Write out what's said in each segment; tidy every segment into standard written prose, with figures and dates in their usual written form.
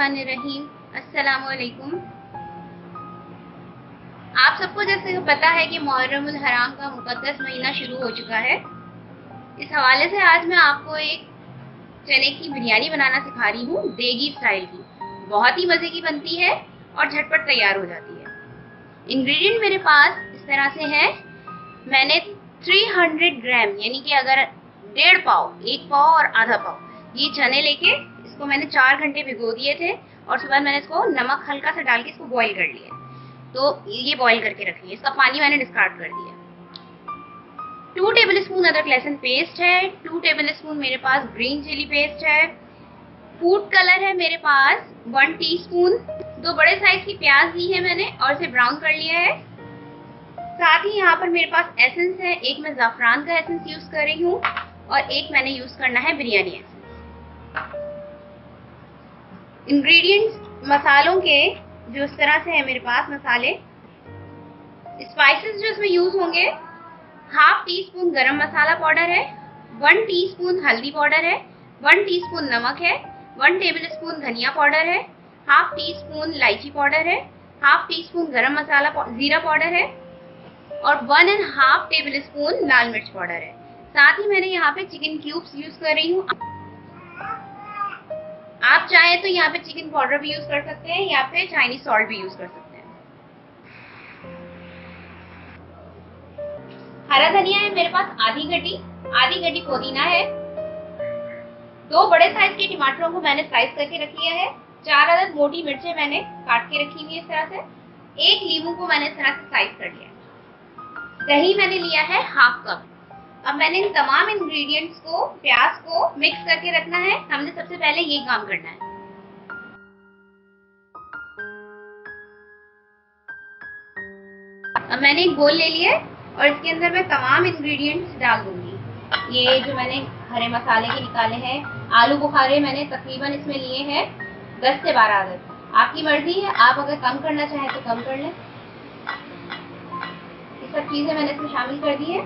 बिस्मिल्लाहिर्रहमानिर्रहीम। अस्सलाम वालेकुम। आप सबको जैसे पता है कि मुहर्रमुल हराम का मुक़द्दस महीना शुरू हो चुका है। इस हवाले से आज मैं आपको एक चने की बिरयानी बनाना सिखा रही हूँ, देगी स्टाइल की। बहुत ही मज़े की बनती है और झटपट तैयार हो जाती है। इंग्रेडिएंट मेरे पास इस तरह से है। मैंने 300 ग्राम यानी कि अगर 1.5 पाव, 1 पाव और आधा पाव ये चने लेके इसको मैंने 4 घंटे भिगो दिए थे और सुबह मैंने इसको नमक हल्का सा डाल के इसको बॉईल कर लिया। तो ये बॉईल करके रख लिया। इसका पानी मैंने डिस्कार्ड कर दिया। 2 टेबलस्पून अदरक लहसुन पेस्ट है। 2 टेबलस्पून मेरे पास ग्रीन चिली पेस्ट है। फूड कलर है मेरे पास 1 टीस्पून। 2 बड़े साइज की प्याज ली है मैंने और इसे ब्राउन कर लिया है। साथ ही यहाँ पर मेरे पास एसेंस है। एक मैं ज़ाफ़रान का एसेंस यूज कर रही हूँ और एक मैंने यूज करना है बिरयानी एसेंस। इंग्रेडिएंट्स मसालों के जो इस तरह से है मेरे पास मसाले। स्पाइसेस जो इसमें यूज होंगे, 1/2 टीस्पून गरम मसाला पाउडर है, 1 टीस्पून हल्दी पाउडर है, 1 टीस्पून नमक है, 1 टेबलस्पून धनिया पाउडर है, 1/2 टीस्पून इलायची पाउडर है, 1/2 टीस्पून गरम मसाला जीरा पाउडर है और 1.5 टेबलस्पून लाल मिर्च पाउडर है। साथ ही मैंने यहाँ पे चिकन क्यूब्स यूज कर रही हूँ। आप चाहे तो यहाँ पे चिकन पाउडर भी यूज कर सकते हैं या फिर चाइनीज सॉल्ट भी यूज कर सकते हैं। हरा धनिया है मेरे पास आधी गड्डी पुदीना है। 2 बड़े साइज के टमाटरों को मैंने स्लाइस करके रख लिया है। 4 अदद मोटी मिर्चें मैंने काट के रखी हुई है इस तरह से। 1 लीमू को मैंने इस तरह से स्लाइस कर लिया है। दही मैंने लिया है 1/2 कप। अब मैंने इन तमाम इंग्रेडिएंट्स को, प्याज को मिक्स करके रखना है। हमने सबसे पहले ये काम करना है। अब मैंने एक बोल ले लिया है और इसके अंदर मैं तमाम इंग्रेडिएंट्स डाल दूंगी। ये जो मैंने हरे मसाले के निकाले हैं, आलू बुखारे मैंने तकरीबन इसमें लिए हैं 10 से 12 अदद। आपकी मर्जी है, आप अगर कम करना चाहें तो कम कर लें। ये सब चीजें मैंने इसमें शामिल कर दी है।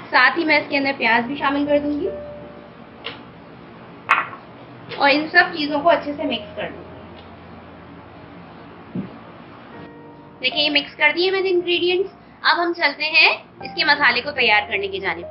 साथ ही मैं इसके अंदर प्याज भी शामिल कर दूंगी और इन सब चीजों को अच्छे से मिक्स कर दूंगी। देखिए ये मिक्स कर दिए मैंने इंग्रेडिएंट्स। अब हम चलते हैं इसके मसाले को तैयार करने की जानिब।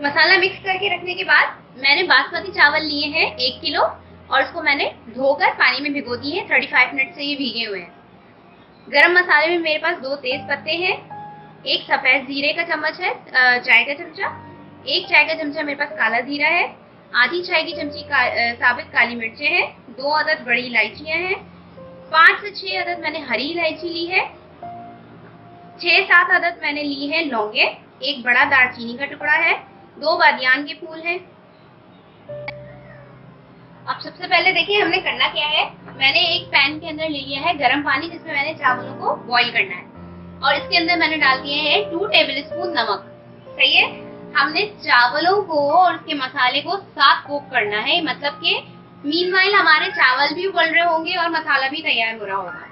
मसाला मिक्स करके रखने के बाद मैंने बासमती चावल लिए हैं 1 किलो और इसको मैंने धोकर पानी में भिगो दिए हैं। 35 मिनट से ये भीगे हुए हैं। गरम मसाले में मेरे पास 2 तेज पत्ते हैं, 1 सफेद जीरे का चम्मच है, चाय का चमचा, 1 चाय का चमचा मेरे पास काला जीरा है, आधी चाय की चमची साबित काली मिर्चें हैं, 2 अदद बड़ी इलायचियां हैं, 5 से 6 अदद मैंने हरी इलायची ली है, 6-7 अदद मैंने ली है लौंगे, 1 बड़ा दालचीनी का टुकड़ा है, 2 बादियान के फूल हैं। अब सबसे पहले देखिए हमने करना क्या है। मैंने एक पैन के अंदर ले लिया है गर्म पानी जिसमें मैंने चावलों को बॉईल करना है और इसके अंदर मैंने डाल दिए हैं 2 टेबलस्पून नमक। सही है। हमने चावलों को और उसके मसाले को साथ कुक करना है, मतलब कि मीनवाइल हमारे चावल भी उबल रहे होंगे और मसाला भी तैयार हो रहा होगा।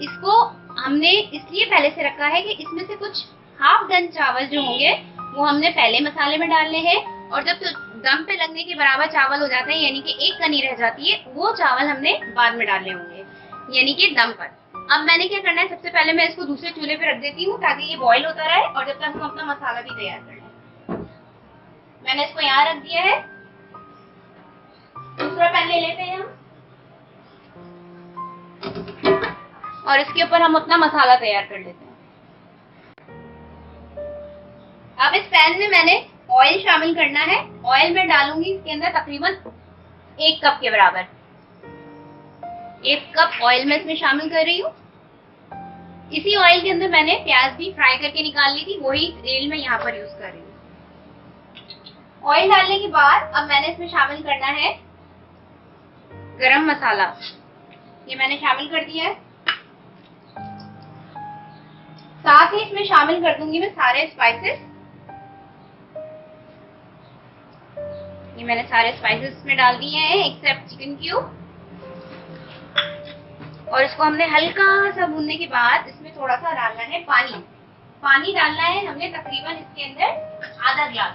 इसको हमने इसलिए पहले से रखा है कि इसमें से कुछ हाफ डन चावल जो होंगे वो हमने पहले मसाले में डालने हैं और जब तो दम पे लगने के बराबर चावल हो जाते हैं यानी कि एक कनी रह जाती है, वो चावल हमने बाद में डालने होंगे यानी कि दम पर। अब मैंने क्या करना है, सबसे पहले मैं इसको दूसरे चूल्हे पे रख देती हूँ ताकि ये बॉईल होता रहे और जब तक हम अपना मसाला भी तैयार कर लें। मैंने इसको यहाँ रख दिया है। दूसरा पैन ले लेते हैं हम और इसके ऊपर हम अपना मसाला तैयार कर लेते हैं। अब इस पैन में मैंने ऑयल शामिल करना है। ऑयल में डालूंगी इसके अंदर तकरीबन 1 कप के बराबर। 1 कप ऑयल में इसमें शामिल कर रही हूँ। इसी ऑयल के अंदर मैंने प्याज भी फ्राई करके निकाल ली थी, वही तेल में यहाँ पर यूज कर रही हूँ। ऑयल डालने के बाद अब मैंने इसमें शामिल करना है गरम मसाला। ये मैंने शामिल कर दिया है। साथ ही इसमें शामिल कर दूंगी मैं सारे स्पाइसेस। ये मैंने सारे स्पाइसेस में डाल दिए हैं एक्सेप्ट चिकन क्यूब और इसको हमने हल्का सा भूनने के बाद इसमें थोड़ा सा डालना है पानी डालना है हमने तकरीबन इसके अंदर आधा गिलास।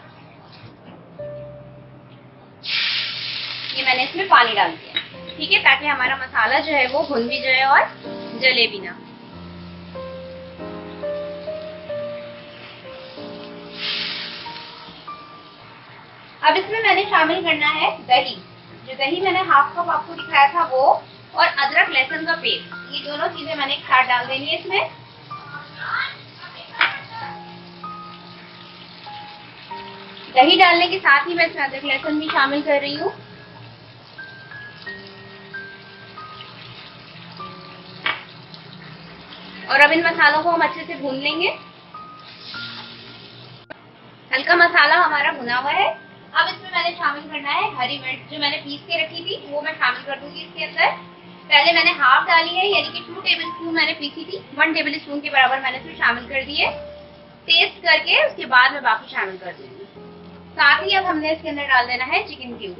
ये मैंने इसमें पानी डाल दिया, ठीक है, ताकि हमारा मसाला जो है वो भुन भी जाए और जले भी ना। अब इसमें मैंने शामिल करना है दही। जो दही मैंने हाफ कप आपको दिखाया था वो, और अदरक लहसुन का पेस्ट, ये दोनों चीजें मैंने एक साथ डाल देनी है इसमें। दही डालने के साथ ही मैं इसमें अदरक लहसुन भी शामिल कर रही हूँ। और अब इन मसालों को हम अच्छे से भून लेंगे। हल्का मसाला हमारा भुना हुआ है। अब इसमें मैंने शामिल करना है हरी मिर्च, जो मैंने पीस के रखी थी वो मैं शामिल कर दूंगी इसके अंदर। पहले मैंने हाफ डाली है, यानी कि 2 टेबल स्पून मैंने पीसी थी, 1 टेबल स्पून के बराबर मैंने इसमें शामिल कर दी है। टेस्ट करके उसके बाद मैं बाकी शामिल कर दूंगी। साथ ही अब हमने इसके अंदर डाल देना है चिकन क्यूब।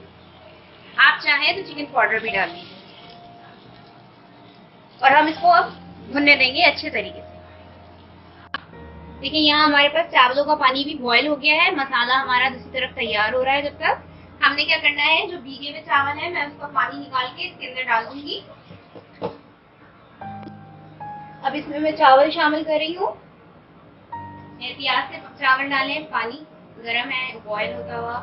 आप चाहें तो चिकन पाउडर भी डाल दीजिए। और हम इसको अब भुनने देंगे अच्छे तरीके से। देखिए यहाँ हमारे पास चावलों का पानी भी बॉईल हो गया है, मसाला हमारा दूसरी तरफ तैयार हो रहा है। जब तक हमने क्या करना है, जो भीगे हुए चावल है मैं उसका पानी निकाल के इसके अंदर डाल दूंगी। अब इसमें मैं चावल शामिल कर रही हूँ। एहतियात से चावल डालें, पानी गर्म है, बॉईल होता हुआ।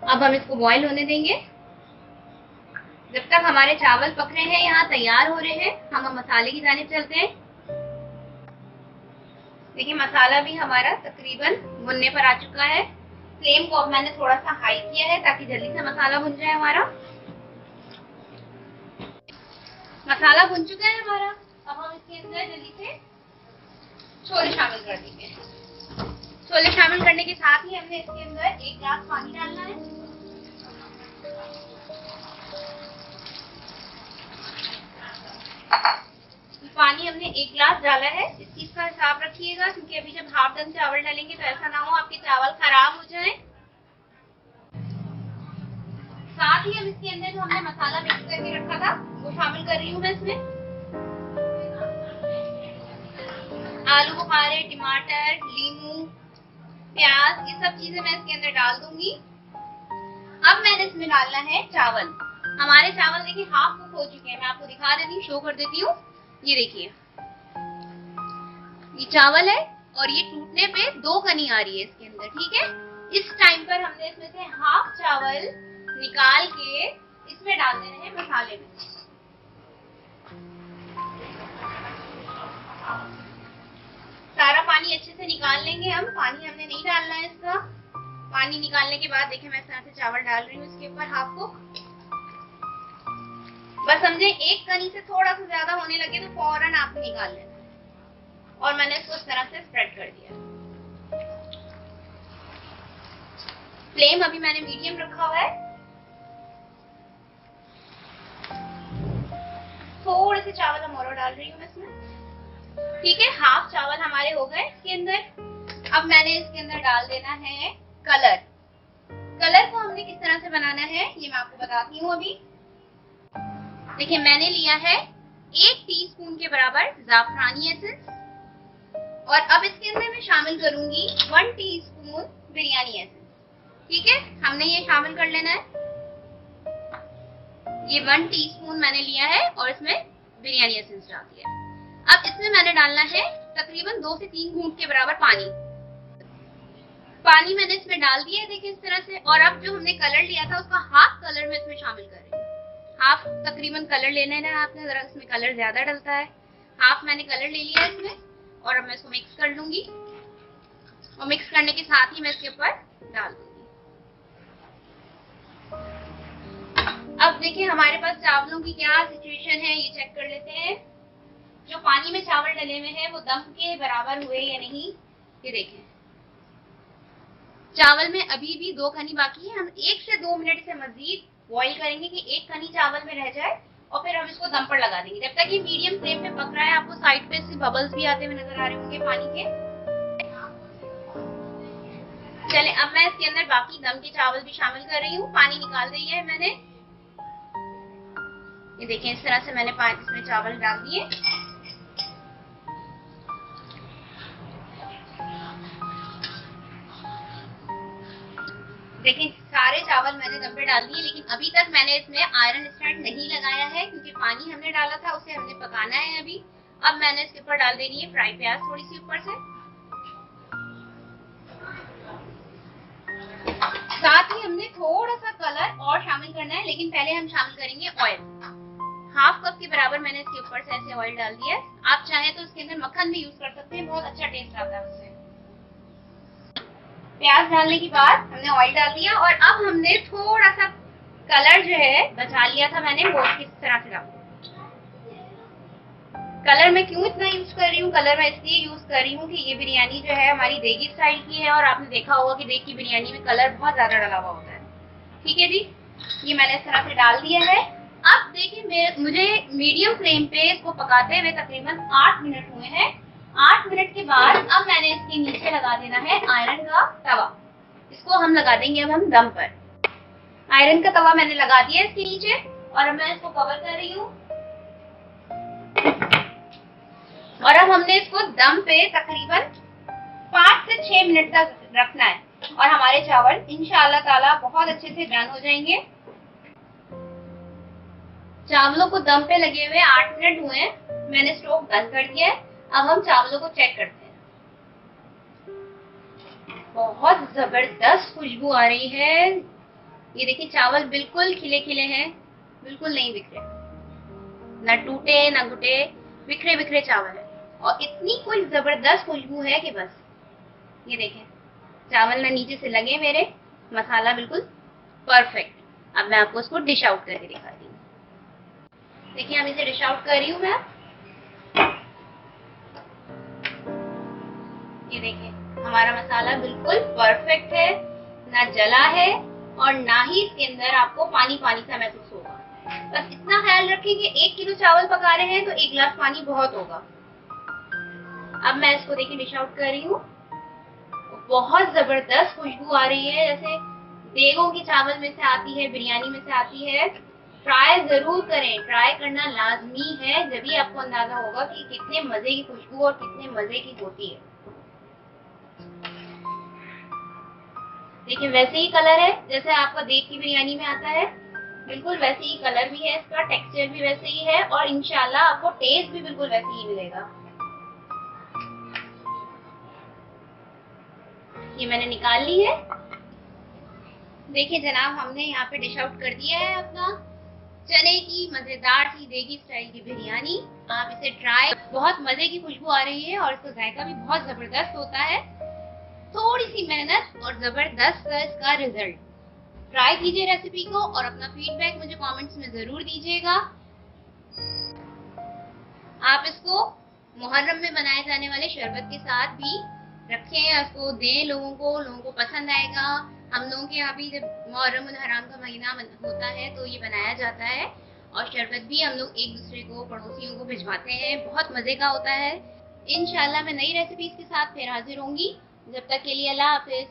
अब हम इसको बॉईल होने देंगे। जब तक हमारे चावल पक रहे हैं, यहाँ तैयार हो रहे हैं, हम मसाले की जानिब चलते हैं। देखिए मसाला भी हमारा तकरीबन भुनने पर आ चुका है। फ्लेम को अब मैंने थोड़ा सा हाई किया है ताकि जल्दी से मसाला भुन जाए हमारा। मसाला भुन चुका है हमारा। अब हम इसके अंदर जल्दी से छोले शामिल कर देंगे। छोले शामिल करने के साथ ही हमने इसके अंदर 1 गिलास पानी डालना है। पानी हमने 1 गिलास डाला है। इस चीज का हिसाब रखिएगा, क्योंकि अभी जब हाफ डन चावल डालेंगे तो ऐसा ना हो आपके चावल खराब हो जाएं। साथ ही हम इसके अंदर जो हमने मसाला मिक्स करके रखा था वो शामिल कर रही हूँ मैं इसमें। आलू बुखारे, टमाटर, नींबू, प्याज, ये सब चीजें मैं इसके अंदर डाल दूंगी। अब मैंने इसमें डालना है चावल। हमारे चावल देखिए हाफ कुक हो चुके हैं। मैं आपको दिखा देती हूँ, शो कर देती हूँ। ये देखिए ये चावल है और ये टूटने पे 2 कनी आ रही है इसके अंदर, ठीक है। इस टाइम पर हमने इसमें से हाफ चावल निकाल के इसमें डाल देने हैं मसाले में। सारा पानी अच्छे से निकाल लेंगे हम। पानी हमने नहीं डालना है इसका। पानी निकालने के बाद देखिए मैं इस तरह से चावल डाल रही हूँ इसके ऊपर हाफ को। बस समझे 1 कनी से थोड़ा सा ज्यादा होने लगे तो फौरन आपको निकाल लेना है। और मैंने इसको इस तरह से स्प्रेड कर दिया। फ्लेम अभी मैंने मीडियम रखा हुआ है। थोड़े से चावल हम और डाल रही हूँ मैं इसमें, ठीक है। हाफ चावल हमारे हो गए इसके अंदर। अब मैंने इसके अंदर डाल देना है कलर। कलर को हमने किस तरह से बनाना है ये मैं आपको बताती हूँ अभी। देखिए मैंने लिया है 1 टीस्पून के बराबर जाफरानी एसेंस, और अब इसके अंदर मैं शामिल करूंगी 1 टीस्पून बिरयानी एसेंस, ठीक है। हमने ये शामिल कर लेना है। ये 1 टीस्पून मैंने लिया है और इसमें बिरयानी एसेंस डाल दिया है। अब इसमें मैंने डालना है तकरीबन 2 से 3 घूंट के बराबर पानी। पानी मैंने इसमें डाल दिया है देखिए इस तरह से। और अब जो हमने कलर लिया था उसका हाफ कलर में इसमें शामिल कर रही हूँ। हाफ तकरीबन कलर लेना है ना आपने, जरा इसमें कलर ज्यादा डलता है। हाफ मैंने कलर ले लिया है इसमें, और अब मैं इसको मिक्स कर लूंगी। और मिक्स करने के साथ ही मैं इसके ऊपर डाल दूंगी। अब देखिए हमारे पास चावलों की क्या सिचुएशन है ये चेक कर लेते हैं। जो पानी में चावल डले हुए हैं वो दम के बराबर हुए या नहीं, ये देखें। चावल में अभी भी 2 कनी बाकी है। हम 1 से 2 मिनट से मजीद बॉईल करेंगे कि 1 कनी चावल में रह जाए, और फिर हम इसको दम पर लगा देंगे। जब तक ये मीडियम फ्लेम पे पक रहा है, आपको साइड पे से बबल्स भी आते हुए नजर आ रहे होंगे पानी के। चले अब मैं इसके अंदर बाकी दम के चावल भी शामिल कर रही हूँ। पानी निकाल दिया है मैंने। ये देखें इस तरह से मैंने इसमें चावल डाल दिए। देखिए सारे चावल मैंने दम पे डाल दिए, लेकिन अभी तक मैंने इसमें आयरन स्टैंड नहीं लगाया है क्योंकि पानी हमने डाला था, उसे हमने पकाना है अभी। अब मैंने इसके ऊपर डाल देनी है फ्राई प्याज थोड़ी सी ऊपर से, साथ ही हमने थोड़ा सा कलर और शामिल करना है, लेकिन पहले हम शामिल करेंगे ऑयल। हाफ कप के बराबर मैंने इसके ऊपर से ऐसे ऑयल डाल दिया है। आप चाहें तो इसके अंदर मक्खन भी यूज कर सकते हैं, बहुत अच्छा टेस्ट आता है उससे। प्याज डालने के बाद हमने ऑयल डाल दिया और अब हमने थोड़ा सा कलर जो है बचा लिया था मैंने, वो किस तरह से डाल। कलर मैं क्यों इतना यूज कर रही हूँ, कलर मैं इसलिए यूज कर रही हूँ कि ये बिरयानी जो है हमारी देगी स्टाइल की है, और आपने देखा होगा कि देग की बिरयानी में कलर बहुत ज्यादा डला हुआ होता है। ठीक है जी, ये मैंने इस तरह से डाल दिया है। अब देखिए मुझे मीडियम फ्लेम पे इसको पकाते हुए तकरीबन 8 मिनट हुए हैं। 8 मिनट के बाद अब मैंने इसके नीचे लगा देना है आयरन का तवा। इसको हम लगा देंगे अब हम दम पर। आयरन का तवा मैंने लगा दिया इसके नीचे और अब मैं इसको कवर कर रही हूँ। और अब हमने इसको दम पे तकरीबन 5 से 6 मिनट तक रखना है और हमारे चावल इंशाअल्लाह ताला बहुत अच्छे से डन हो जाएंगे। चावलों को दम पे लगे हुए 8 मिनट हुए हैं, मैंने स्टोव बंद कर दिया है। अब हम चावलों को चेक करते हैं। बहुत जबरदस्त खुशबू आ रही है। ये देखिए चावल बिल्कुल खिले खिले हैं, बिल्कुल नहीं बिखरे, ना टूटे ना घुटे, बिखरे बिखरे चावल है और इतनी कोई जबरदस्त खुशबू है कि बस। ये देखें चावल ना नीचे से लगे मेरे, मसाला बिल्कुल परफेक्ट। अब मैं आपको इसको डिश आउट करके दिखाती हूँ। देखिए हम इसे डिश आउट कर रही हूँ मैं। ये देखिए हमारा मसाला बिल्कुल परफेक्ट है, ना जला है और ना ही इसके अंदर आपको पानी पानी सा महसूस होगा। बस इतना ख्याल रखें कि 1 किलो चावल पका रहे हैं तो 1 गिलास पानी बहुत होगा। अब मैं इसको देखिए डिश आउट कर रही हूँ। बहुत जबरदस्त खुशबू आ रही है, जैसे देगों की चावल में से आती है, बिरयानी में से आती है। ट्राई जरूर करें, ट्राई करना लाजमी है, जब आपको अंदाजा होगा कि कितने मजे की खुशबू और कितने मजे की होती है। देखिए वैसे ही कलर है जैसे आपका देग की बिरयानी में आता है, बिल्कुल वैसे ही कलर भी है इसका, टेक्सचर भी वैसे ही है और इंशाल्लाह आपको टेस्ट भी बिल्कुल वैसे ही मिलेगा। ये मैंने निकाल ली है। देखिए जनाब हमने यहाँ पे डिश आउट कर दिया है अपना चने की मजेदार सी देगी स्टाइल की बिरयानी। आप इसे ट्राई, बहुत मजे की खुशबू आ रही है और इसका जायका भी बहुत जबरदस्त होता है। थोड़ी सी मेहनत और जबरदस्त इसका रिजल्ट। ट्राई कीजिए रेसिपी को और अपना फीडबैक मुझे कमेंट्स में जरूर दीजिएगा। आप इसको मुहर्रम में बनाए जाने वाले शरबत के साथ भी रखें, उसको दें लोगों को पसंद आएगा। हम लोगों के यहाँ भी जब मुहर्रम उल हराम का महीना होता है तो ये बनाया जाता है और शरबत भी हम लोग एक दूसरे को, पड़ोसियों को भिजवाते हैं, बहुत मजे का होता है। इंशाल्लाह मैं नई रेसिपीज के साथ फिर हाजिर होंगी। जब तक के लिए अल्लाह हाफिज।